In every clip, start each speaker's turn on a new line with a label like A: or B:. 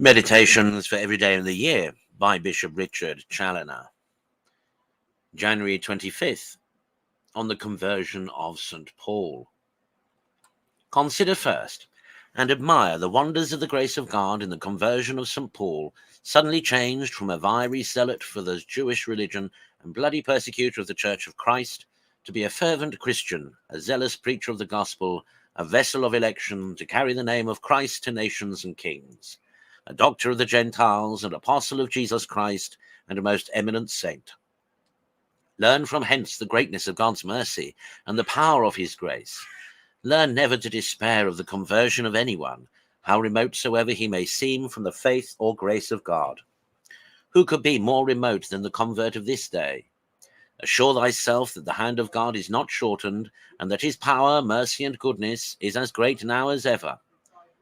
A: Meditations for every day of the year by Bishop Richard Challoner. January 25th, on the conversion of St. Paul. Consider first and admire the wonders of the grace of God in the conversion of St. Paul, suddenly changed from a fiery zealot for the Jewish religion and bloody persecutor of the Church of Christ to be a fervent Christian, a zealous preacher of the gospel, a vessel of election to carry the name of Christ to nations and kings, a doctor of the Gentiles, an apostle of Jesus Christ, and a most eminent saint. Learn from hence the greatness of God's mercy and the power of his grace. Learn never to despair of the conversion of anyone, how remote soever he may seem from the faith or grace of God. Who could be more remote than the convert of this day? Assure thyself that the hand of God is not shortened, and that his power, mercy, and goodness is as great now as ever,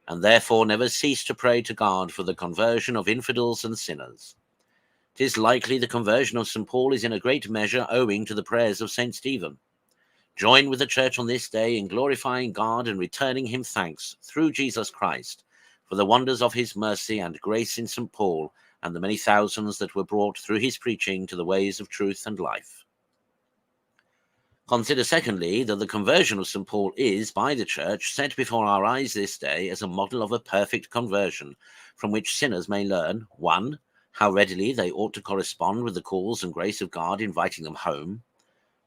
A: and therefore never cease to pray to God for the conversion of infidels and sinners. 'Tis likely the conversion of St. Paul is in a great measure owing to the prayers of St. Stephen. Join with the Church on this day in glorifying God and returning him thanks through Jesus Christ for the wonders of his mercy and grace in St. Paul and the many thousands that were brought through his preaching to the ways of truth and life. Consider secondly that the conversion of St. Paul is, by the Church, set before our eyes this day as a model of a perfect conversion, from which sinners may learn, 1. How readily they ought to correspond with the calls and grace of God inviting them home,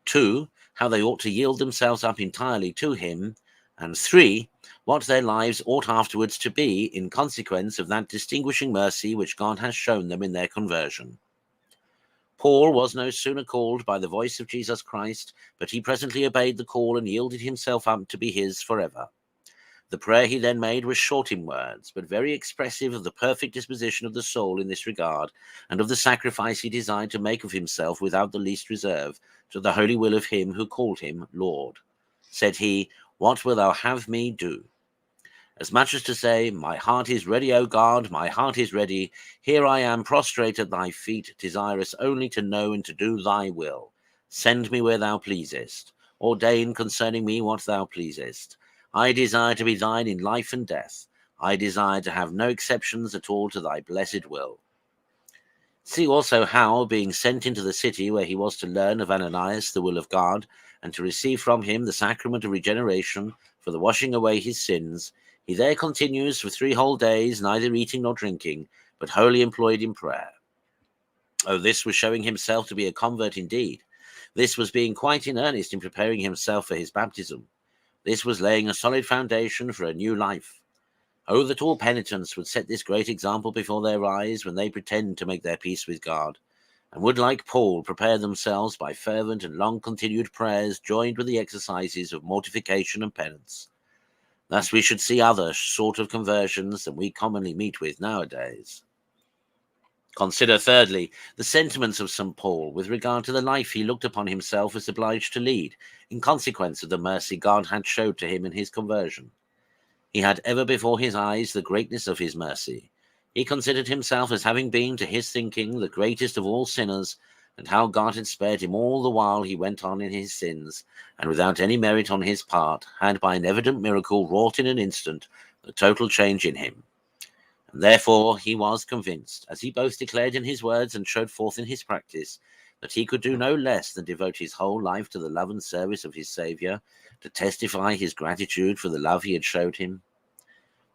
A: 2. How they ought to yield themselves up entirely to him, and 3. What their lives ought afterwards to be in consequence of that distinguishing mercy which God has shown them in their conversion. Paul was no sooner called by the voice of Jesus Christ, but he presently obeyed the call and yielded himself up to be his forever. The prayer he then made was short in words, but very expressive of the perfect disposition of the soul in this regard, and of the sacrifice he desired to make of himself without the least reserve, to the holy will of him who called him Lord. Said he, "What wilt thou have me do?" As much as to say, "My heart is ready, O God, my heart is ready. Here I am prostrate at thy feet, desirous only to know and to do thy will. Send me where thou pleasest. Ordain concerning me what thou pleasest. I desire to be thine in life and death. I desire to have no exceptions at all to thy blessed will." See also how, being sent into the city where he was to learn of Ananias the will of God, and to receive from him the sacrament of regeneration for the washing away his sins, he there continues for 3 whole days, neither eating nor drinking, but wholly employed in prayer. Oh, this was showing himself to be a convert indeed. This was being quite in earnest in preparing himself for his baptism. This was laying a solid foundation for a new life. Oh, that all penitents would set this great example before their eyes when they pretend to make their peace with God, and would, like Paul, prepare themselves by fervent and long-continued prayers joined with the exercises of mortification and penance. Thus we should see other sort of conversions than we commonly meet with nowadays. Consider, thirdly, the sentiments of St. Paul with regard to the life he looked upon himself as obliged to lead, in consequence of the mercy God had showed to him in his conversion. He had ever before his eyes the greatness of his mercy. He considered himself as having been, to his thinking, the greatest of all sinners, and how God had spared him all the while he went on in his sins, and without any merit on his part, had by an evident miracle wrought in an instant the total change in him. And therefore he was convinced, as he both declared in his words and showed forth in his practice, that he could do no less than devote his whole life to the love and service of his Saviour, to testify his gratitude for the love he had showed him.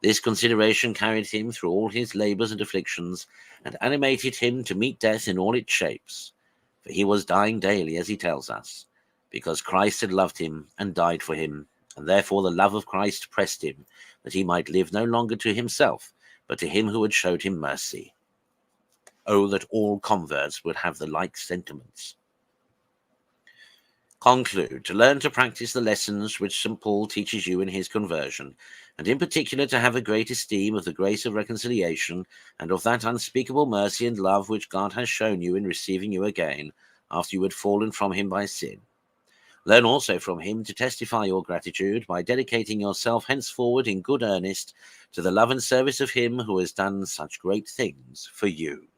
A: This consideration carried him through all his labours and afflictions, and animated him to meet death in all its shapes. For he was dying daily, as he tells us, because Christ had loved him and died for him, and therefore the love of Christ pressed him, that he might live no longer to himself, but to him who had showed him mercy. Oh, that all converts would have the like sentiments. Conclude to learn to practice the lessons which St. Paul teaches you in his conversion, and in particular to have a great esteem of the grace of reconciliation and of that unspeakable mercy and love which God has shown you in receiving you again after you had fallen from him by sin. Learn also from him to testify your gratitude by dedicating yourself henceforward in good earnest to the love and service of him who has done such great things for you.